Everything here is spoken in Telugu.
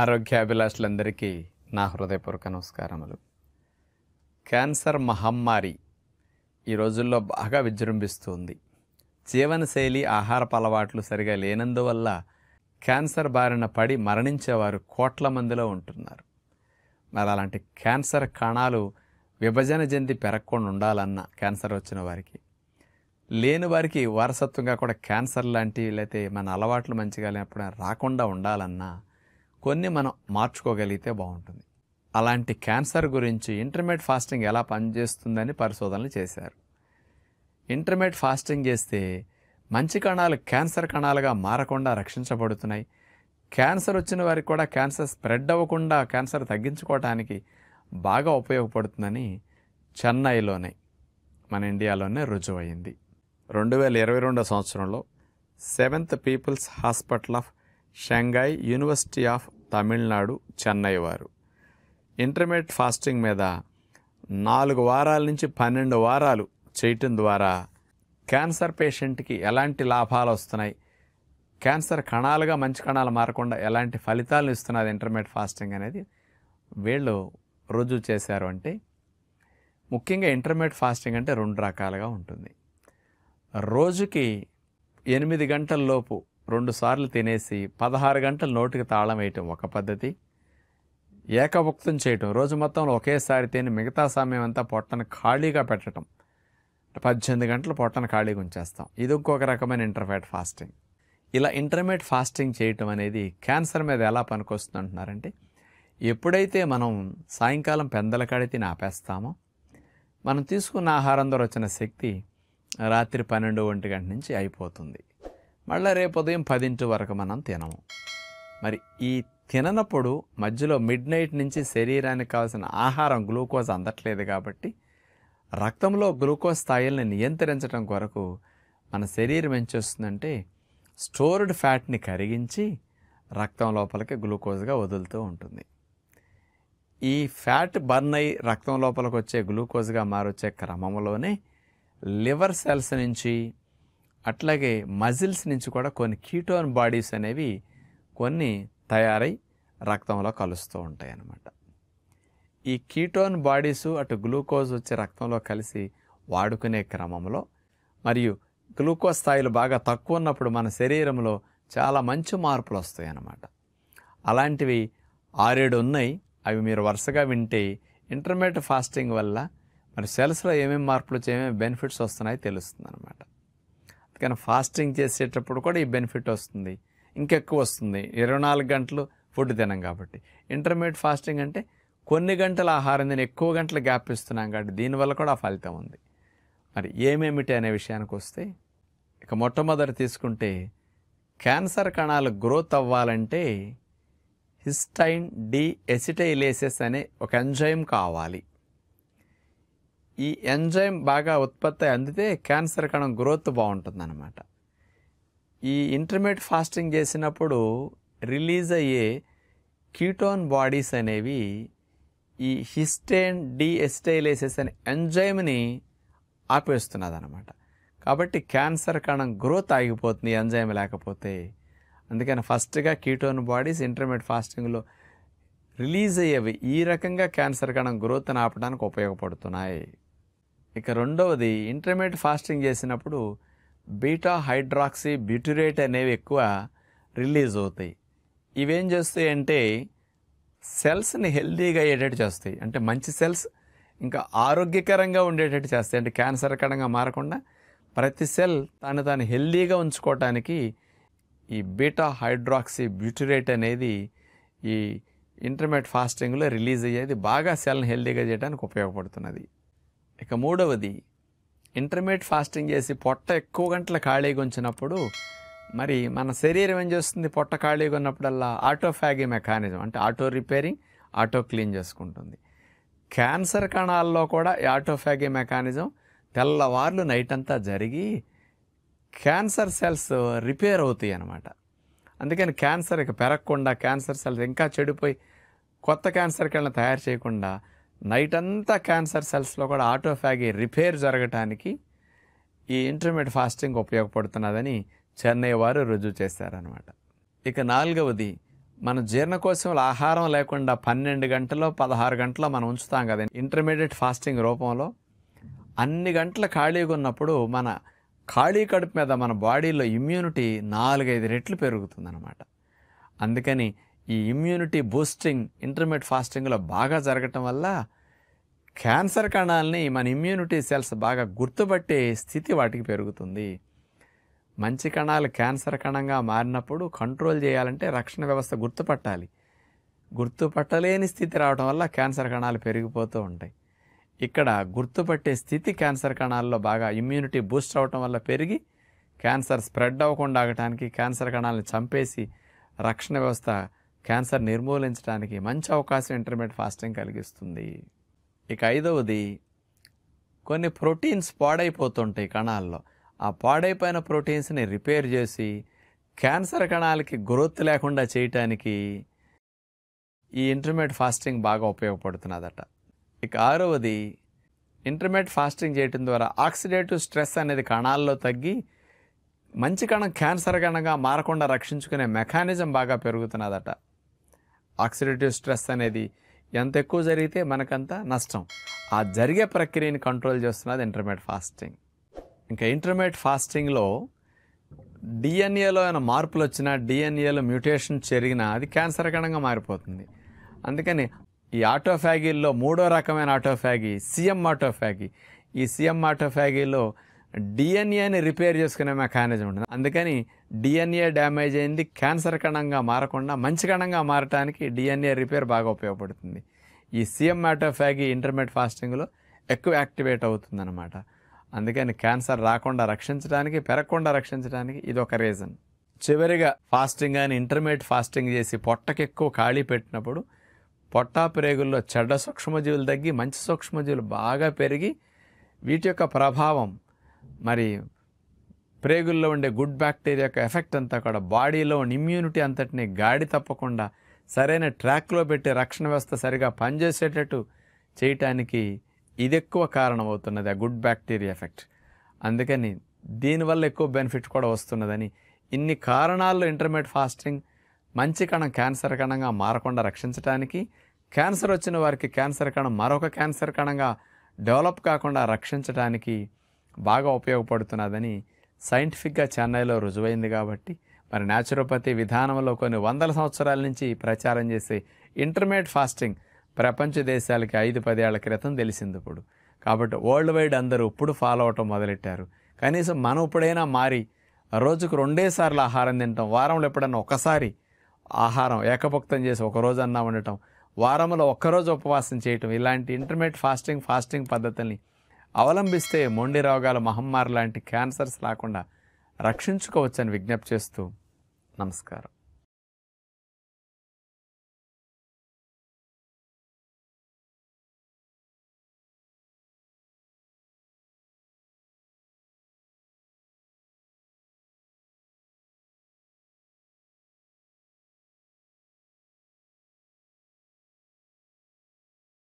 ఆరోగ్యాభిలాషులందరికీ నా హృదయపూర్వక నమస్కారములు. క్యాన్సర్ మహమ్మారి ఈ రోజుల్లో బాగా విజృంభిస్తుంది. జీవనశైలి, ఆహారపు అలవాట్లు సరిగా లేనందువల్ల క్యాన్సర్ బారిన పడి మరణించేవారు కోట్ల మందిలో ఉంటున్నారు. మరి అలాంటి క్యాన్సర్ కణాలు విభజన చెంది పెరగకుండా ఉండాలన్నా, క్యాన్సర్ వచ్చిన వారికి, లేని వారికి వారసత్వంగా కూడా క్యాన్సర్ లాంటివి లేకపోతే మన అలవాట్లు మంచిగా లేనప్పుడు రాకుండా ఉండాలన్నా కొన్ని మనం మార్చుకోగలిగితే బాగుంటుంది. అలాంటి క్యాన్సర్ గురించి ఇంటర్మీడియట్ ఫాస్టింగ్ ఎలా పనిచేస్తుందని పరిశోధనలు చేశారు. ఇంటర్మీడియట్ ఫాస్టింగ్ చేస్తే మంచి కణాలు క్యాన్సర్ కణాలుగా మారకుండా రక్షించబడుతున్నాయి. క్యాన్సర్ వచ్చిన వారికి కూడా క్యాన్సర్ స్ప్రెడ్ అవ్వకుండా క్యాన్సర్ తగ్గించుకోవడానికి బాగా ఉపయోగపడుతుందని చెన్నైలోనే, మన ఇండియాలోనే రుజువైంది. 2022 సంవత్సరంలో 7th people's hospital of Shanghai, university of Tamil Nadu, Chennai వారు ఇంటర్మీడియట్ ఫాస్టింగ్ మీద 4 వారాల నుంచి 12 వారాలు చేయటం ద్వారా క్యాన్సర్ పేషెంట్కి ఎలాంటి లాభాలు వస్తున్నాయి, క్యాన్సర్ కణాలుగా మంచి కణాలు మారకుండా ఎలాంటి ఫలితాలను ఇస్తున్నది ఇంటర్మీడియట్ ఫాస్టింగ్ అనేది వీళ్ళు రుజువు చేశారు. అంటే ముఖ్యంగా ఇంటర్మీడియట్ ఫాస్టింగ్ అంటే 2 రకాలుగా ఉంటుంది. రోజుకి 8 గంటల లోపు 2 సార్లు తినేసి 16 గంటలు నోటికి తాళం వేయటం ఒక పద్ధతి. ఏకభుక్తం చేయటం, రోజు మొత్తంలో ఒకేసారి తిని మిగతా సమయం అంతా పొట్టను ఖాళీగా పెట్టడం, 18 గంటలు పొట్టను ఖాళీగా ఉంచేస్తాం. ఇది ఇంకొక రకమైన ఇంటర్మీడియట్ ఫాస్టింగ్. ఇలా ఇంటర్మీడియట్ ఫాస్టింగ్ చేయటం అనేది క్యాన్సర్ మీద ఎలా పనికొస్తుంది అంటున్నారంటే, ఎప్పుడైతే మనం సాయంకాలం పెందల కాడి తిని ఆపేస్తామో, మనం తీసుకున్న ఆహారం ద్వారా వచ్చిన శక్తి రాత్రి 12-1 గంట నుంచి అయిపోతుంది. మళ్ళీ రేపు ఉదయం 10 వరకు మనం తినము. మరి ఈ తిననప్పుడు మధ్యలో మిడ్ నైట్ నుంచి శరీరానికి కావాల్సిన ఆహారం గ్లూకోజ్ అందట్లేదు కాబట్టి రక్తంలో గ్లూకోజ్ స్థాయిల్ని నియంత్రించడం కొరకు మన శరీరం ఏం చేస్తుందంటే స్టోర్డ్ ఫ్యాట్ని కరిగించి రక్తం లోపలికి గ్లూకోజ్గా వదులుతూ ఉంటుంది. ఈ ఫ్యాట్ బర్న్ అయ్యి రక్తం లోపలికి వచ్చే గ్లూకోజ్గా మారొచ్చే క్రమంలోనే లివర్ సెల్స్ నుంచి అట్లాగే మజిల్స్ నుంచి కూడా కొన్ని కీటోన్ బాడీస్ అనేవి కొన్ని తయారై రక్తంలో కలుస్తూ ఉంటాయి అన్నమాట. ఈ కీటోన్ బాడీసు అటు గ్లూకోజ్ వచ్చి రక్తంలో కలిసి వాడుకునే క్రమంలో మరియు గ్లూకోజ్ స్థాయిలు బాగా తక్కువ ఉన్నప్పుడు మన శరీరంలో చాలా మంచి మార్పులు వస్తాయి అన్నమాట. అలాంటివి 6-7 ఉన్నాయి. అవి మీరు వరుసగా వింటే ఇంటర్మీడియట్ ఫాస్టింగ్ వల్ల మరి సెల్స్లో ఏమేమి మార్పులు వచ్చి ఏమేమి బెనిఫిట్స్ వస్తున్నాయో తెలుస్తుంది అనమాట. అందుకని ఫాస్టింగ్ చేసేటప్పుడు కూడా ఈ బెనిఫిట్ వస్తుంది, ఇంకెక్కువ వస్తుంది. 24 గంటలు ఫుడ్ తినం కాబట్టి. ఇంటర్మీడియట్ ఫాస్టింగ్ అంటే కొన్ని గంటల ఆహారం తిని ఎక్కువ గంటలు గ్యాప్ ఇస్తున్నాం కాబట్టి దీనివల్ల కూడా ఫలితం ఉంది. మరి ఏమేమిటి అనే విషయానికి వస్తే, ఇక మొట్టమొదటి తీసుకుంటే క్యాన్సర్ కణాలు గ్రోత్ అవ్వాలంటే హిస్టైన్ డీఎసిటైలేసెస్ అనే ఒక ఎంజైమ్ కావాలి. ఈ ఎంజైమ్ బాగా ఉత్పత్తి అందితే క్యాన్సర్ కణం గ్రోత్ బాగుంటుందన్నమాట. ఈ ఇంటర్మీడియట్ ఫాస్టింగ్ చేసినప్పుడు రిలీజ్ అయ్యే కీటోన్ బాడీస్ అనేవి ఈ హిస్టైన్ డీఎసిటైలేసెస్ అనే ఎంజైమ్ని ఆపేస్తున్నది అనమాట. కాబట్టి క్యాన్సర్ కణం గ్రోత్ ఆగిపోతుంది ఎంజైమ్ లేకపోతే. అందుకని ఫస్ట్గా కీటోన్ బాడీస్ ఇంటర్మీడియట్ ఫాస్టింగ్లో రిలీజ్ అయ్యేవి ఈ రకంగా క్యాన్సర్ కణం గ్రోత్ని ఆపడానికి ఉపయోగపడుతున్నాయి. ఇక రెండవది, ఇంటర్మీడియట్ ఫాస్టింగ్ చేసినప్పుడు బీటా హైడ్రాక్సీ బ్యూటిరేట్ అనేవి ఎక్కువ రిలీజ్ అవుతాయి. ఇవేం చేస్తాయి అంటే సెల్స్ని హెల్దీగా అయ్యేటట్టు చేస్తాయి. అంటే మంచి సెల్స్ ఇంకా ఆరోగ్యకరంగా ఉండేటట్టు చేస్తాయి. అంటే క్యాన్సర్ కణంగా మారకుండా ప్రతి సెల్ తాను హెల్దీగా ఉంచుకోవటానికి ఈ బీటా హైడ్రాక్సీ బ్యూటిరేట్ అనేది ఈ ఇంటర్మీడియట్ ఫాస్టింగ్లో రిలీజ్ అయ్యేది బాగా సెల్ని హెల్దీగా చేయడానికి ఉపయోగపడుతున్నది. ఇక మూడవది, ఇంటర్మీడియట్ ఫాస్టింగ్ చేసి పొట్ట ఎక్కువ గంటలు ఖాళీగా ఉంచినప్పుడు మరి మన శరీరం ఏం చేస్తుంది, పొట్ట ఖాళీగా ఉన్నప్పుడల్లా ఆటోఫాగి మెకానిజం అంటే ఆటో రిపేరింగ్, ఆటో క్లీన్ చేసుకుంటుంది. క్యాన్సర్ కణాల్లో కూడా ఈ ఆటోఫాగి మెకానిజం తెల్లవార్లు నైట్ అంతా జరిగి క్యాన్సర్ సెల్స్ రిపేర్ అవుతాయి అన్నమాట. అందుకని క్యాన్సర్ ఇక పెరగకుండా, క్యాన్సర్ సెల్స్ ఇంకా చెడిపోయి కొత్త క్యాన్సర్ కణాలను తయారు చేయకుండా నైట్ అంతా క్యాన్సర్ సెల్స్లో కూడా ఆటోఫాగి రిపేర్ జరగటానికి ఈ ఇంటర్మీడియట్ ఫాస్టింగ్ ఉపయోగపడుతున్నదని చెన్నై వారు రుజువు చేశారనమాట. ఇక నాలుగవది, మన జీర్ణకోశంలో ఆహారం లేకుండా 12 గంటలో 16 గంటలో మనం ఉంచుతాం కదా ఇంటర్మీడియట్ ఫాస్టింగ్ రూపంలో. అన్ని గంటలు ఖాళీగా ఉన్నప్పుడు మన ఖాళీ కడుపు మీద మన బాడీలో ఇమ్యూనిటీ 4-5 రెట్లు పెరుగుతుందన్నమాట. అందుకని ఈ ఇమ్యూనిటీ బూస్టింగ్ ఇంటర్మీడియట్ ఫాస్టింగ్లో బాగా జరగటం వల్ల క్యాన్సర్ కణాలని మన ఇమ్యూనిటీ సెల్స్ బాగా గుర్తుపట్టే స్థితి వాటికి పెరుగుతుంది. మంచి కణాలు క్యాన్సర్ కణంగా మారినప్పుడు కంట్రోల్ చేయాలంటే రక్షణ వ్యవస్థ గుర్తుపట్టాలి. గుర్తుపట్టలేని స్థితి రావడం వల్ల క్యాన్సర్ కణాలు పెరిగిపోతూ ఉంటాయి. ఇక్కడ గుర్తుపట్టే స్థితి క్యాన్సర్ కణాల్లో బాగా ఇమ్యూనిటీ బూస్ట్ అవటం వల్ల పెరిగి క్యాన్సర్ స్ప్రెడ్ అవ్వకుండా ఆగటానికి, క్యాన్సర్ కణాలను చంపేసి రక్షణ వ్యవస్థ క్యాన్సర్ నిర్మూలించడానికి మంచి అవకాశం ఇంటర్మీడియట్ ఫాస్టింగ్ కలిగిస్తుంది. ఇక 5వది, కొన్ని ప్రోటీన్స్ పాడైపోతుంటాయి కణాల్లో. ఆ పాడైపోయిన ప్రోటీన్స్ని రిపేర్ చేసి క్యాన్సర్ కణాలకి గ్రోత్ లేకుండా చేయటానికి ఈ ఇంటర్మీడియట్ ఫాస్టింగ్ బాగా ఉపయోగపడుతున్నదట. ఇక 6వది, ఇంటర్మీడియట్ ఫాస్టింగ్ చేయటం ద్వారా ఆక్సిడేటివ్ స్ట్రెస్ అనేది కణాల్లో తగ్గి మంచి కణం క్యాన్సర్ కణంగా మారకుండా రక్షించుకునే మెకానిజం బాగా పెరుగుతున్నదట. ఆక్సిడేటివ్ స్ట్రెస్ అనేది ఎంత ఎక్కువ జరిగితే మనకంత నష్టం. ఆ జరిగే ప్రక్రియని కంట్రోల్ చేస్తున్నది ఇంటర్మీడియట్ ఫాస్టింగ్. ఇంకా ఇంటర్మీడియట్ ఫాస్టింగ్లో డిఎన్ఏలో ఏమైనా మార్పులు వచ్చినా, డిఎన్ఏలో మ్యూటేషన్ జరిగినా అది క్యాన్సర్ కణంగా మారిపోతుంది. అందుకని ఈ ఆటోఫాగీల్లో 3వ రకమైన ఆటోఫాగీ సిఎం ఆటోఫాగీ. ఈ సిఎం ఆటోఫాగీలో డిఎన్ఏని రిపేర్ చేసుకునే మెకానిజం ఉంటుంది. అందుకని డిఎన్ఏ డ్యామేజ్ అయింది క్యాన్సర్ కణంగా మారకుండా మంచి కణంగా మారటానికి డిఎన్ఏ రిపేర్ బాగా ఉపయోగపడుతుంది. ఈ సిఎం ఆటోఫాగీ ఇంటర్మీడియట్ ఫాస్టింగ్లో ఎక్కువ యాక్టివేట్ అవుతుందన్నమాట. అందుకని క్యాన్సర్ రాకుండా రక్షించడానికి, పెరగకుండా రక్షించడానికి ఇది ఒక రీజన్. చివరిగా ఫాస్టింగ్ అని ఇంటర్మీడియట్ ఫాస్టింగ్ చేసి పొట్టకి ఎక్కువ ఖాళీ పెట్టినప్పుడు పొట్టా ప్రేగుల్లో చెడ్డ సూక్ష్మజీవులు తగ్గి మంచి సూక్ష్మజీవులు బాగా పెరిగి వీటి యొక్క ప్రభావం మరి ప్రేగుల్లో ఉండే గుడ్ బ్యాక్టీరియా యొక్క ఎఫెక్ట్ అంతా కూడా బాడీలో ఉన్న ఇమ్యూనిటీ అంతటిని గాడి తప్పకుండా సరైన ట్రాక్లో పెట్టి రక్షణ వ్యవస్థ సరిగా పనిచేసేటట్టు చేయటానికి ఇది ఎక్కువ కారణం అవుతున్నది, ఆ గుడ్ బ్యాక్టీరియా ఎఫెక్ట్. అందుకని దీనివల్ల ఎక్కువ బెనిఫిట్ కూడా వస్తున్నదని, ఇన్ని కారణాల్లో ఇంటర్మీడియట్ ఫాస్టింగ్ మంచి కణం క్యాన్సర్ కణంగా మారకుండా రక్షించడానికి, క్యాన్సర్ వచ్చిన వారికి క్యాన్సర్ కణం మరొక క్యాన్సర్ కణంగా డెవలప్ కాకుండా రక్షించడానికి బాగా ఉపయోగపడుతున్నదని సైంటిఫిక్గా చెన్నైలో రుజువైంది. కాబట్టి మరి న్యాచురోపతి విధానంలో కొన్ని వందల సంవత్సరాల నుంచి ప్రచారం చేసే ఇంటర్మీడియట్ ఫాస్టింగ్ ప్రపంచ దేశాలకి 5-10 ఏళ్ల క్రితం తెలిసింది ఇప్పుడు. కాబట్టి వరల్డ్ వైడ్ అందరూ ఇప్పుడు ఫాలో అవటం మొదలెట్టారు. కనీసం మనం ఇప్పుడైనా మారి రోజుకు 2 సార్లు ఆహారం తింటాం, వారంలో ఎప్పుడన్నా ఒకసారి ఆహారం ఏకభుక్తం చేసి ఒకరోజు అన్నా ఉండటం, వారంలో ఒక్కరోజు ఉపవాసం చేయటం, ఇలాంటి ఇంటర్మీడియట్ ఫాస్టింగ్ పద్ధతుల్ని అవలంబిస్తే మొండి రోగాలు, మహమ్మారి లాంటి క్యాన్సర్స్ రాకుండా రక్షించుకోవచ్చని విజ్ఞప్తి చేస్తూ నమస్కారం.